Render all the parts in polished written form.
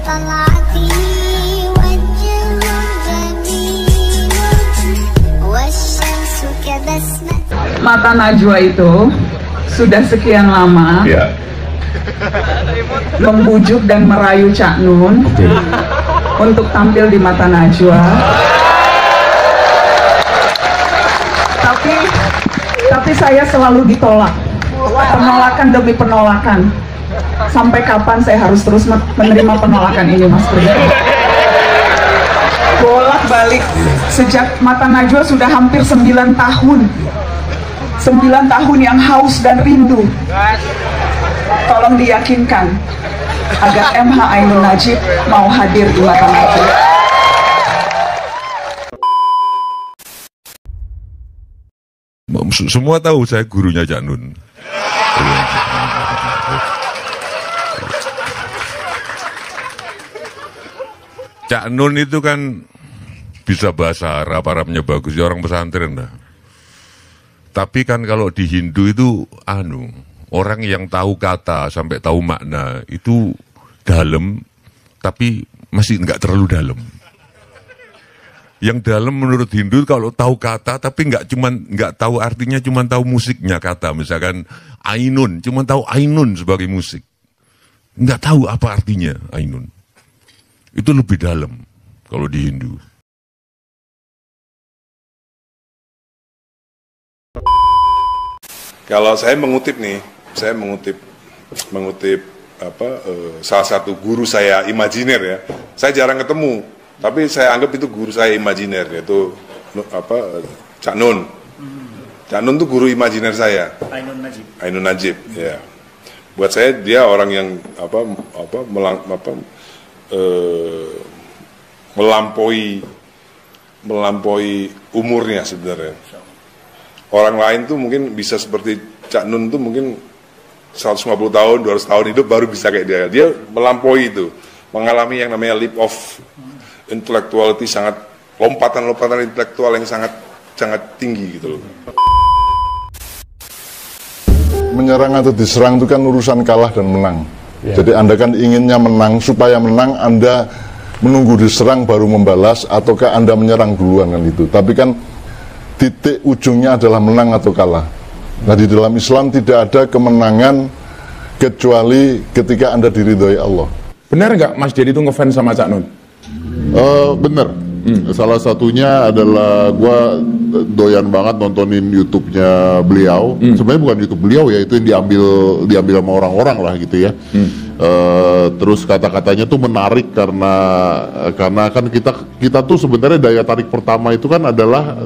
طلعتي وجه جميل والشمس كبسمة. Mata Najwa itu sudah sekian lama membujuk dan merayu Cak Nun untuk tampil di Mata Najwa. Tapi saya selalu ditolak, penolakan demi penolakan. Sampai kapan saya harus terus menerima penolakan ini, Mas Bro? Bolak-balik sejak Mata Najwa sudah hampir 9 tahun. 9 tahun yang haus dan rindu. Tolong diyakinkan agar MH Ainun Najib mau hadir di Mata Najwa. Semua tahu saya gurunya Cak Nun. Cak Nun itu kan bisa bahasa Arab, Arabnya bagus, ya orang pesantren lah. Tapi kan kalau di Hindu itu orang yang tahu kata sampai tahu makna itu dalam, tapi masih nggak terlalu dalam. Yang dalam menurut Hindu kalau tahu kata tapi nggak tahu artinya, cuma tahu musiknya kata. Misalkan Ainun, cuma tahu Ainun sebagai musik, nggak tahu apa artinya Ainun. Itu lebih dalam kalau di Hindu. Kalau saya mengutip salah satu guru saya imajiner ya. Saya jarang ketemu. Tapi saya anggap itu guru saya imajiner, yaitu Cak Nun. Cak Nun itu guru imajiner saya. Ainun Najib, ya. Buat saya dia orang yang melampaui umurnya sebenarnya. Orang lain tuh mungkin bisa seperti Cak Nun tuh mungkin 150 tahun, 200 tahun hidup baru bisa kayak dia. Dia melampaui itu, mengalami yang namanya leap of intellectuality, sangat lompatan intelektual yang sangat tinggi gitu loh. Menyerang atau diserang itu kan urusan kalah dan menang. Jadi Anda kan inginnya menang, supaya menang Anda menunggu diserang baru membalas, ataukah Anda menyerang duluan kan itu. Tapi kan titik ujungnya adalah menang atau kalah. Nah di dalam Islam tidak ada kemenangan kecuali ketika Anda diridhoi Allah. Benar nggak Mas Dedi itu ngefans sama Cak Nun? Bener. Salah satunya adalah gue doyan banget nontonin YouTube-nya beliau. Sebenarnya bukan YouTube beliau ya, itu yang diambil sama orang-orang lah gitu ya. Terus kata-katanya tuh menarik karena kan kita tuh sebenarnya daya tarik pertama itu kan adalah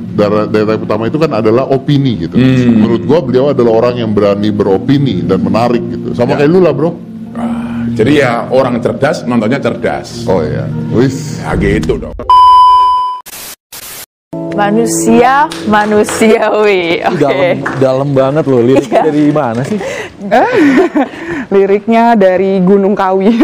opini gitu. Menurut gue beliau adalah orang yang berani beropini dan menarik gitu. Sama kayak lu lah bro. Jadi ya orang cerdas nontonnya cerdas. Oh ya, wis. Ya gitu dong. Manusia manusiawi. Oke. Dalam banget loh. Liriknya dari mana sih? Liriknya dari Gunung Kawi.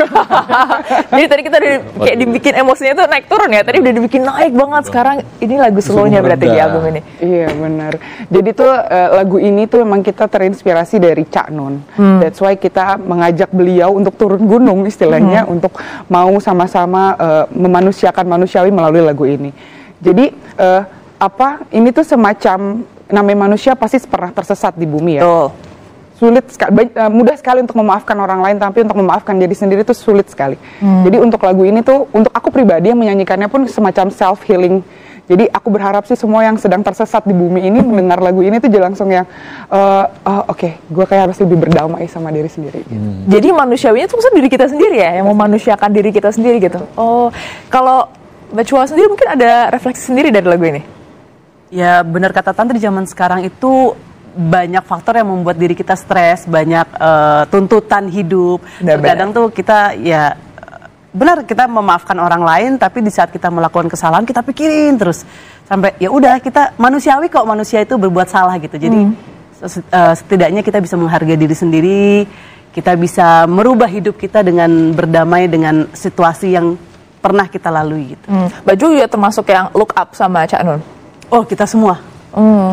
Jadi tadi kita udah kayak dibikin emosinya tuh naik turun ya. Tadi udah dibikin naik banget. Sekarang ini lagu slownya berarti di album ini. Iya benar. Jadi tuh lagu ini tuh memang kita terinspirasi dari Cak Nun. That's why kita mengajak beliau untuk turun gunung istilahnya, untuk mau sama-sama memanusiakan manusiawi melalui lagu ini. Jadi ini tuh semacam, namanya manusia pasti pernah tersesat di bumi ya. Sulit sekali, mudah sekali untuk memaafkan orang lain, tapi untuk memaafkan diri sendiri itu sulit sekali. Jadi untuk lagu ini tuh, untuk aku pribadi yang menyanyikannya pun semacam self healing. Jadi aku berharap sih semua yang sedang tersesat di bumi ini mendengar lagu ini tuh langsung yang oke, gue kayak harus lebih berdamai sama diri sendiri. Gitu. Jadi manusiawinya tuh maksudnya diri kita sendiri ya, yang memanusiakan diri kita sendiri gitu. Oh, kalau Mbak Chua sendiri mungkin ada refleksi sendiri dari lagu ini? Ya benar kata Tante, di zaman sekarang itu banyak faktor yang membuat diri kita stres, banyak tuntutan hidup. Kadang tuh kita ya benar kita memaafkan orang lain, tapi di saat kita melakukan kesalahan kita pikirin terus sampai ya udah kita manusiawi kok, manusia itu berbuat salah gitu. Jadi setidaknya kita bisa menghargai diri sendiri, kita bisa merubah hidup kita dengan berdamai dengan situasi yang pernah kita lalui gitu. Mbak Ju juga termasuk yang look up sama Cak Nun? Oh kita semua.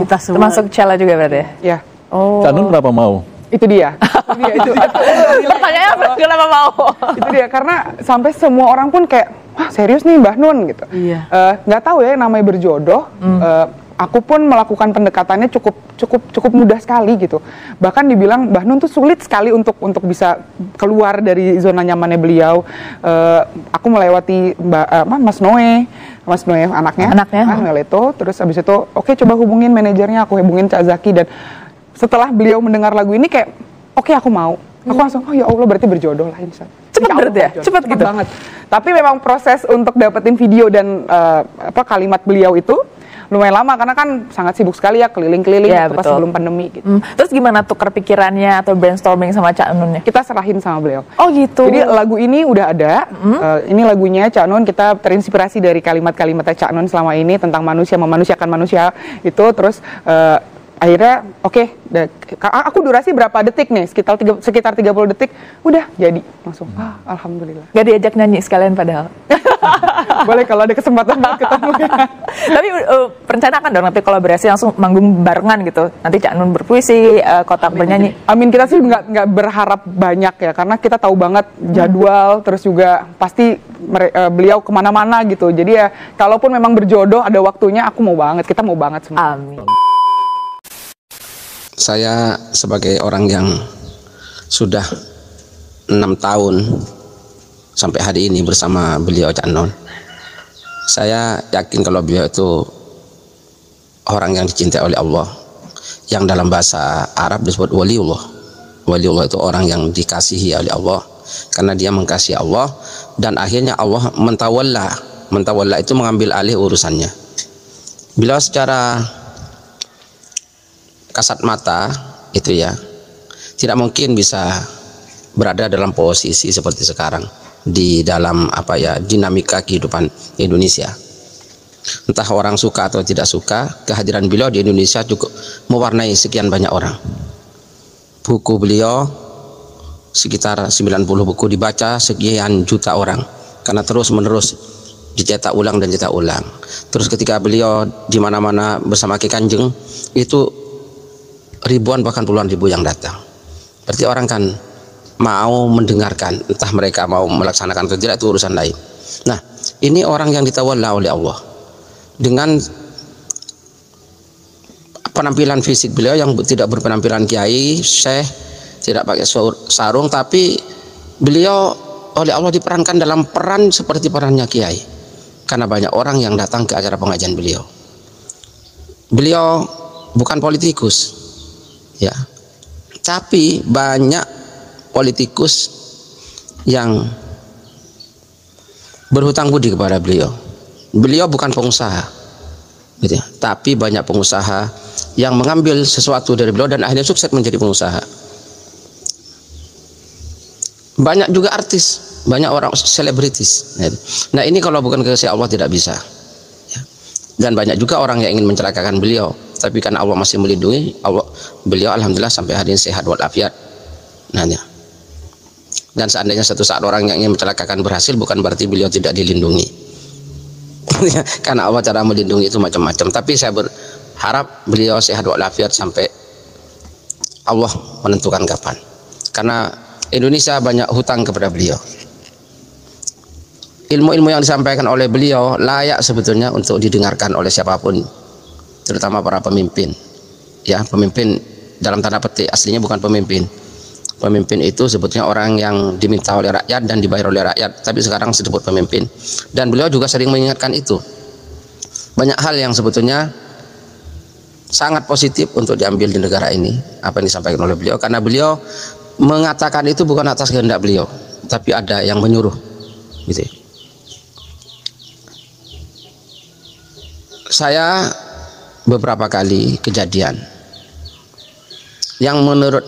Kita semua. Termasuk Cella juga berarti ya? Iya. Cak Nun kenapa mau Itu dia. Pertanyaannya kenapa mau? Itu dia, karena sampai semua orang pun kayak, wah serius nih Mbah Nun gitu. Iya. Nggak tahu ya namanya berjodoh. Aku pun melakukan pendekatannya cukup mudah sekali gitu. Bahkan dibilang Mbah Nun tuh sulit sekali untuk bisa keluar dari zona nyamannya beliau. Aku melewati Mas Noe anaknya. Leto. Terus abis itu oke, coba hubungin manajernya, aku hubungin Cak Zaki, dan setelah beliau mendengar lagu ini kayak oke, aku mau. Aku langsung, oh ya Allah, berarti berjodoh lah insya Allah. Cepet gitu banget. Tapi memang proses untuk dapetin video dan kalimat beliau itu lumayan lama, karena kan sangat sibuk sekali ya, keliling-keliling pas sebelum pandemi gitu. Terus gimana tuh kepikirannya atau brainstorming sama Cak Nunnya? Kita serahin sama beliau. Oh gitu. Jadi lagu ini udah ada. Ini lagunya Cak Nun, kita terinspirasi dari kalimat-kalimat Cak Nun selama ini tentang manusia memanusiakan manusia itu. Terus akhirnya oke, aku durasi berapa detik nih, sekitar 30 detik, udah jadi langsung. Alhamdulillah. Gak diajak nyanyi sekalian padahal. Boleh kalau ada kesempatan ketemu. Tapi perencanakan dong nanti kolaborasi langsung manggung barengan gitu. Nanti Cak Nun berpuisi, Kotak bernyanyi. Amin, kita sih nggak berharap banyak ya, karena kita tahu banget jadwal, terus juga pasti beliau kemana-mana gitu. Jadi ya kalaupun memang berjodoh ada waktunya, aku mau banget, kita mau banget semua. Amin. Saya sebagai orang yang sudah 6 tahun sampai hari ini bersama beliau Cak Nun, saya yakin kalau beliau itu orang yang dicintai oleh Allah, yang dalam bahasa Arab disebut waliullah. Waliullah itu orang yang dikasihi oleh Allah karena dia mengasihi Allah, dan akhirnya Allah mentawalla itu mengambil alih urusannya. Beliau secara kasat mata itu ya tidak mungkin bisa berada dalam posisi seperti sekarang di dalam dinamika kehidupan Indonesia. Entah orang suka atau tidak suka, kehadiran beliau di Indonesia cukup mewarnai sekian banyak orang. Buku beliau sekitar 90 buku dibaca sekian juta orang karena terus menerus dicetak ulang dan cetak ulang. Terus ketika beliau di mana-mana bersama Ki Kanjeng, itu ribuan bahkan puluhan ribu yang datang. Berarti orang kan mau mendengarkan, entah mereka mau melaksanakan atau tidak itu urusan lain. Nah, ini orang yang ditawalla oleh Allah dengan penampilan fisik beliau yang tidak berpenampilan kiai, syekh, tidak pakai sarung, tapi beliau oleh Allah diperankan dalam peran seperti perannya kiai, karena banyak orang yang datang ke acara pengajian beliau. Beliau bukan politikus, ya, tapi banyak politikus yang berhutang budi kepada beliau. Beliau bukan pengusaha, gitu ya, tapi banyak pengusaha yang mengambil sesuatu dari beliau dan akhirnya sukses menjadi pengusaha. Banyak juga artis, banyak orang selebritis. Nah ini kalau bukan kasih Allah tidak bisa. Dan banyak juga orang yang ingin mencelakakan beliau, tapi karena Allah masih melindungi, beliau alhamdulillah sampai hari ini sehat walafiat. Nah, ya. Dan seandainya satu saat orang yang ingin mencelakakan berhasil, bukan berarti beliau tidak dilindungi. Karena Allah cara melindungi itu macam-macam. Tapi saya berharap beliau sehat walafiat sampai Allah menentukan kapan. Karena Indonesia banyak hutang kepada beliau. Ilmu-ilmu yang disampaikan oleh beliau layak sebetulnya untuk didengarkan oleh siapapun, terutama para pemimpin. Ya, pemimpin dalam tanda petik, aslinya bukan pemimpin. Pemimpin itu sebetulnya orang yang diminta oleh rakyat dan dibayar oleh rakyat, tapi sekarang disebut pemimpin. Dan beliau juga sering mengingatkan itu. Banyak hal yang sebetulnya sangat positif untuk diambil di negara ini, apa yang disampaikan oleh beliau, karena beliau mengatakan itu bukan atas kehendak beliau, tapi ada yang menyuruh, gitu. Saya beberapa kali kejadian yang menurut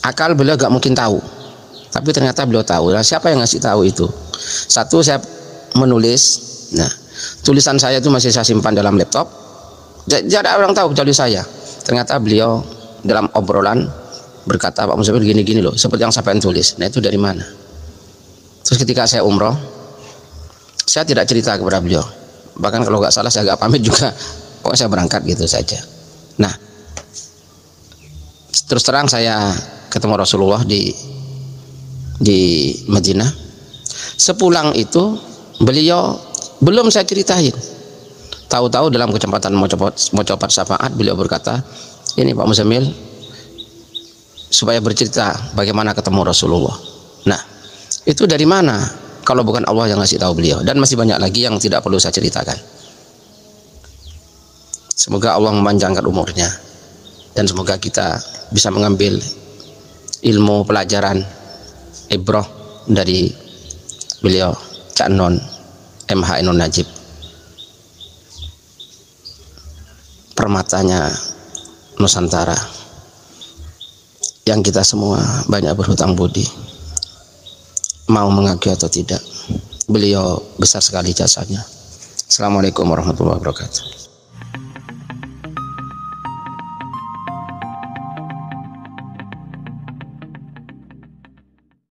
akal beliau gak mungkin tahu, tapi ternyata beliau tahu. Nah, siapa yang ngasih tahu itu? Satu, saya menulis. Nah, tulisan saya itu masih saya simpan dalam laptop. Tidak ada orang tahu kecuali saya. Ternyata beliau dalam obrolan berkata, Pak Musafir gini-gini loh, seperti yang saya pengen tulis. Nah, itu dari mana? Terus ketika saya umroh, saya tidak cerita kepada beliau. Bahkan kalau nggak salah saya agak pamit juga, kok saya berangkat gitu saja. Nah, terus terang saya ketemu Rasulullah di Madinah. Sepulang itu beliau belum saya ceritain. Tahu-tahu dalam kesempatan mau copat syafaat beliau berkata, ini Pak Muzamil, supaya bercerita bagaimana ketemu Rasulullah. Nah, itu dari mana kalau bukan Allah yang ngasih tahu beliau? Dan masih banyak lagi yang tidak perlu saya ceritakan. Semoga Allah memanjangkan umurnya dan semoga kita bisa mengambil ilmu pelajaran ibrah dari beliau Cak Non MH Ainun Najib, permatanya Nusantara yang kita semua banyak berhutang budi, mau mengakui atau tidak. Beliau besar sekali jasanya. Assalamualaikum warahmatullahi wabarakatuh.